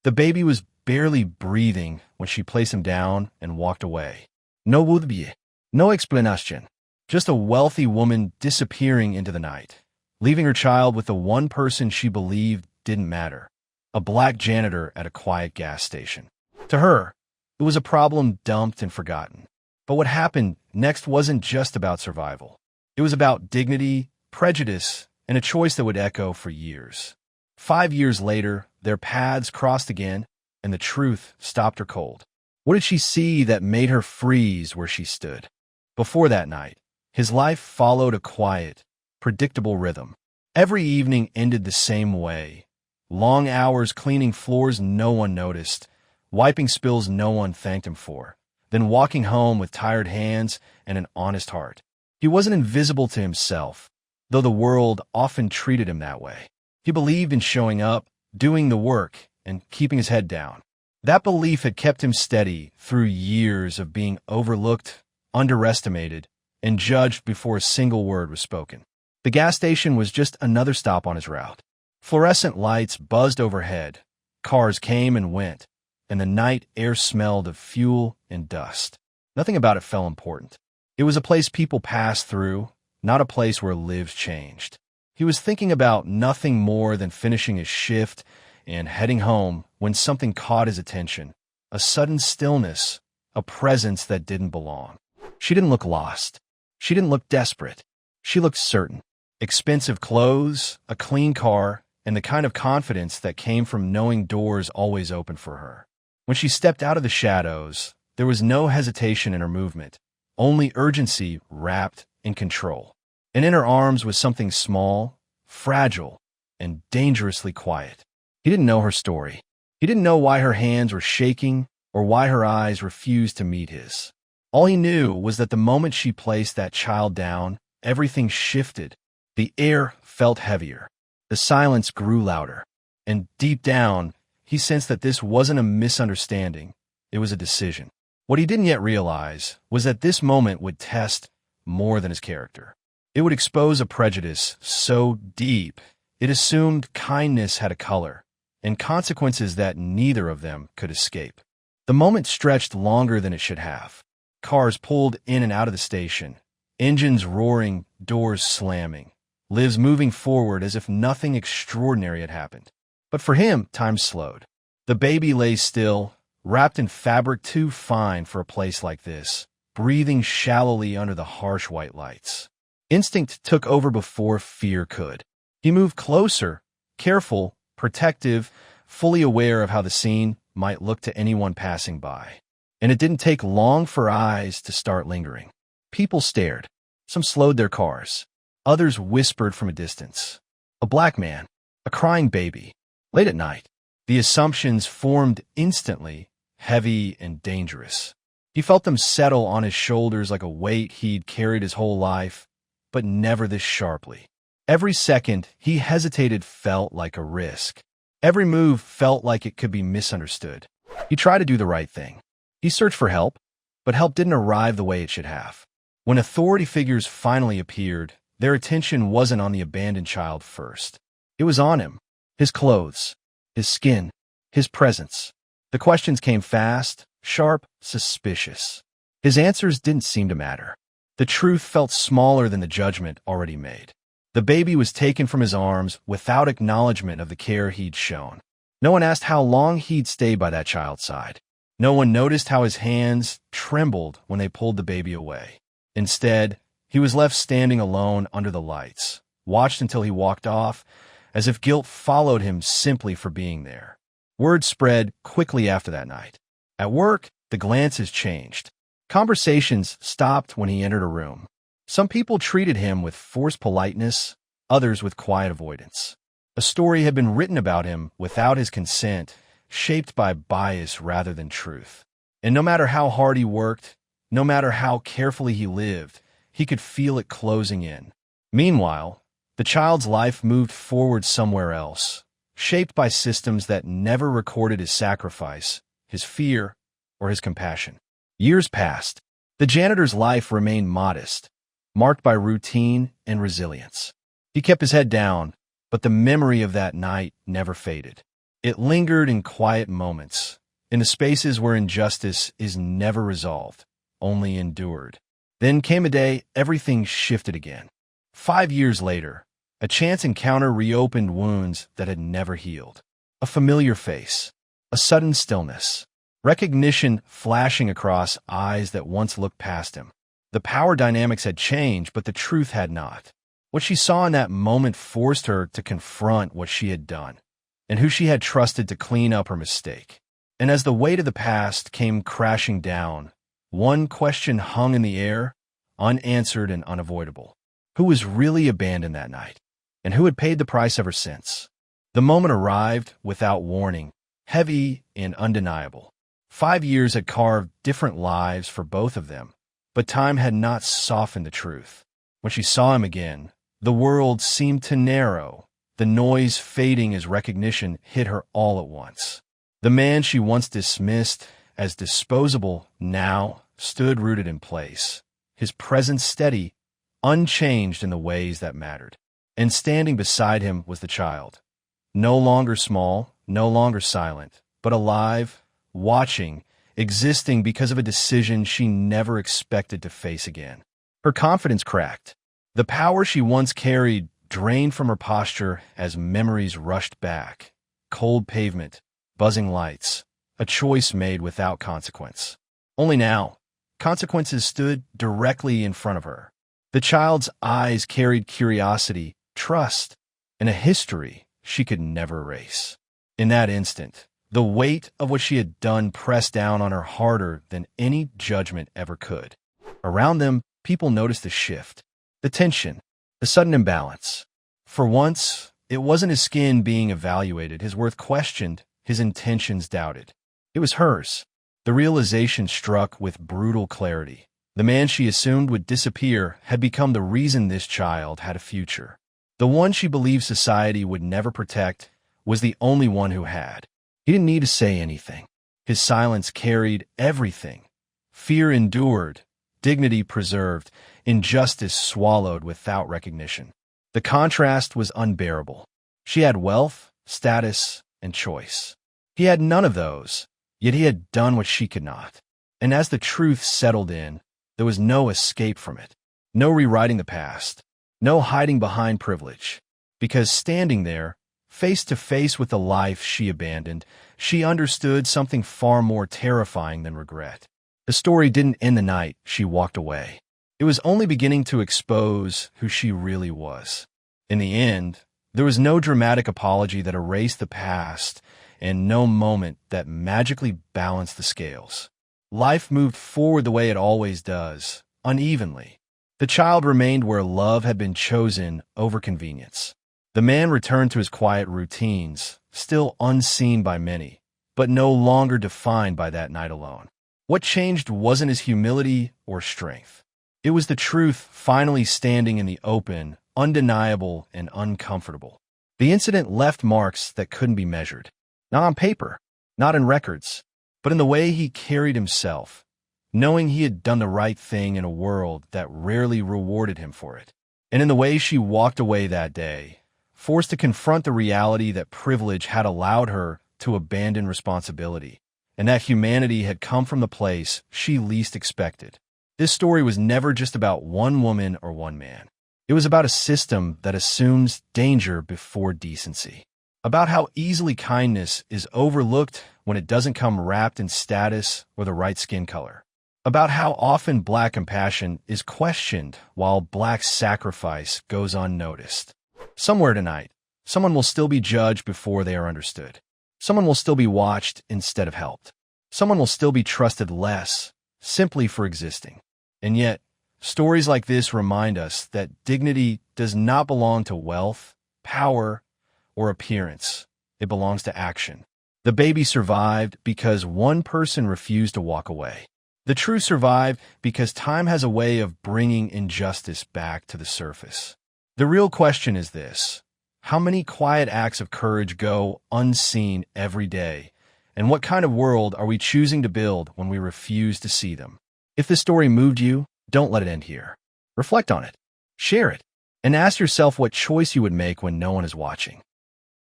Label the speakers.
Speaker 1: The baby was barely breathing when she placed him down and walked away. No would-be, no explanation. Just a wealthy woman disappearing into the night, leaving her child with the one person she believed didn't matter, a black janitor at a quiet gas station. To her, it was a problem dumped and forgotten. But what happened next wasn't just about survival. It was about dignity, prejudice, and a choice that would echo for years. 5 years later, their paths crossed again, and the truth stopped her cold. What did she see that made her freeze where she stood? Before that night, his life followed a quiet, predictable rhythm. Every evening ended the same way. Long hours cleaning floors no one noticed, wiping spills no one thanked him for, then walking home with tired hands and an honest heart. He wasn't invisible to himself, though the world often treated him that way. He believed in showing up, doing the work, and keeping his head down. That belief had kept him steady through years of being overlooked, underestimated, and judged before a single word was spoken. The gas station was just another stop on his route. Fluorescent lights buzzed overhead, cars came and went, and the night air smelled of fuel and dust. Nothing about it felt important. It was a place people passed through, not a place where lives changed. He was thinking about nothing more than finishing his shift and heading home when something caught his attention. A sudden stillness, a presence that didn't belong. She didn't look lost. She didn't look desperate. She looked certain. Expensive clothes, a clean car, and the kind of confidence that came from knowing doors always open for her. When she stepped out of the shadows, there was no hesitation in her movement, only urgency wrapped in control. And in her arms was something small, fragile, and dangerously quiet. He didn't know her story. He didn't know why her hands were shaking or why her eyes refused to meet his. All he knew was that the moment she placed that child down, everything shifted. The air felt heavier. The silence grew louder. And deep down, he sensed that this wasn't a misunderstanding. It was a decision. What he didn't yet realize was that this moment would test more than his character. It would expose a prejudice so deep, it assumed kindness had a color, and consequences that neither of them could escape. The moment stretched longer than it should have. Cars pulled in and out of the station, engines roaring, doors slamming, lives moving forward as if nothing extraordinary had happened. But for him, time slowed. The baby lay still, wrapped in fabric too fine for a place like this, breathing shallowly under the harsh white lights. Instinct took over before fear could. He moved closer, careful, protective, fully aware of how the scene might look to anyone passing by. And it didn't take long for eyes to start lingering. People stared. Some slowed their cars. Others whispered from a distance. A black man, a crying baby. Late at night, the assumptions formed instantly, heavy and dangerous. He felt them settle on his shoulders like a weight he'd carried his whole life, but never this sharply. Every second he hesitated felt like a risk. Every move felt like it could be misunderstood. He tried to do the right thing. He searched for help, but help didn't arrive the way it should have. When authority figures finally appeared, their attention wasn't on the abandoned child first. It was on him, his clothes, his skin, his presence. The questions came fast, sharp, suspicious. His answers didn't seem to matter. The truth felt smaller than the judgment already made. The baby was taken from his arms without acknowledgement of the care he'd shown. No one asked how long he'd stay by that child's side. No one noticed how his hands trembled when they pulled the baby away. Instead, he was left standing alone under the lights, watched until he walked off, as if guilt followed him simply for being there. Word spread quickly after that night. At work, the glances changed. Conversations stopped when he entered a room. Some people treated him with forced politeness, others with quiet avoidance. A story had been written about him without his consent, shaped by bias rather than truth. And no matter how hard he worked, no matter how carefully he lived, he could feel it closing in. Meanwhile, the child's life moved forward somewhere else, shaped by systems that never recorded his sacrifice, his fear, or his compassion. Years passed. The janitor's life remained modest, marked by routine and resilience. He kept his head down, but the memory of that night never faded. It lingered in quiet moments, in the spaces where injustice is never resolved, only endured. Then came a day everything shifted again. 5 years later, a chance encounter reopened wounds that had never healed. A familiar face, a sudden stillness, recognition flashing across eyes that once looked past him. The power dynamics had changed, but the truth had not. What she saw in that moment forced her to confront what she had done, and who she had trusted to clean up her mistake. And as the weight of the past came crashing down, one question hung in the air, unanswered and unavoidable. Who was really abandoned that night, and who had paid the price ever since? The moment arrived without warning, heavy and undeniable. 5 years had carved different lives for both of them, but time had not softened the truth. When she saw him again, the world seemed to narrow, the noise fading as recognition hit her all at once. The man she once dismissed as disposable now stood rooted in place, his presence steady, unchanged in the ways that mattered. And standing beside him was the child, no longer small, no longer silent, but alive, watching, existing because of a decision she never expected to face again. Her confidence cracked. The power she once carried drained from her posture as memories rushed back. Cold pavement, buzzing lights, a choice made without consequence. Only now, consequences stood directly in front of her. The child's eyes carried curiosity, trust, and a history she could never erase. In that instant, the weight of what she had done pressed down on her harder than any judgment ever could. Around them, people noticed the shift, the tension, the sudden imbalance. For once, it wasn't his skin being evaluated, his worth questioned, his intentions doubted. It was hers. The realization struck with brutal clarity. The man she assumed would disappear had become the reason this child had a future. The one she believed society would never protect was the only one who had. He didn't need to say anything. His silence carried everything. Fear endured, dignity preserved, injustice swallowed without recognition. The contrast was unbearable. She had wealth, status, and choice. He had none of those, yet he had done what she could not. And as the truth settled in, there was no escape from it, no rewriting the past, no hiding behind privilege. Because standing there, face to face with the life she abandoned, she understood something far more terrifying than regret. The story didn't end the night she walked away. It was only beginning to expose who she really was. In the end, there was no dramatic apology that erased the past and no moment that magically balanced the scales. Life moved forward the way it always does, unevenly. The child remained where love had been chosen over convenience. The man returned to his quiet routines, still unseen by many, but no longer defined by that night alone. What changed wasn't his humility or strength. It was the truth finally standing in the open, undeniable and uncomfortable. The incident left marks that couldn't be measured. Not on paper, not in records, but in the way he carried himself, knowing he had done the right thing in a world that rarely rewarded him for it. And in the way she walked away that day, forced to confront the reality that privilege had allowed her to abandon responsibility, and that humanity had come from the place she least expected. This story was never just about one woman or one man. It was about a system that assumes danger before decency. About how easily kindness is overlooked when it doesn't come wrapped in status or the right skin color. About how often Black compassion is questioned while Black sacrifice goes unnoticed. Somewhere tonight, someone will still be judged before they are understood. Someone will still be watched instead of helped. Someone will still be trusted less, simply for existing. And yet, stories like this remind us that dignity does not belong to wealth, power, or appearance. It belongs to action. The baby survived because one person refused to walk away. The truth survived because time has a way of bringing injustice back to the surface. The real question is this: how many quiet acts of courage go unseen every day? And what kind of world are we choosing to build when we refuse to see them? If this story moved you, don't let it end here. Reflect on it, share it, and ask yourself what choice you would make when no one is watching.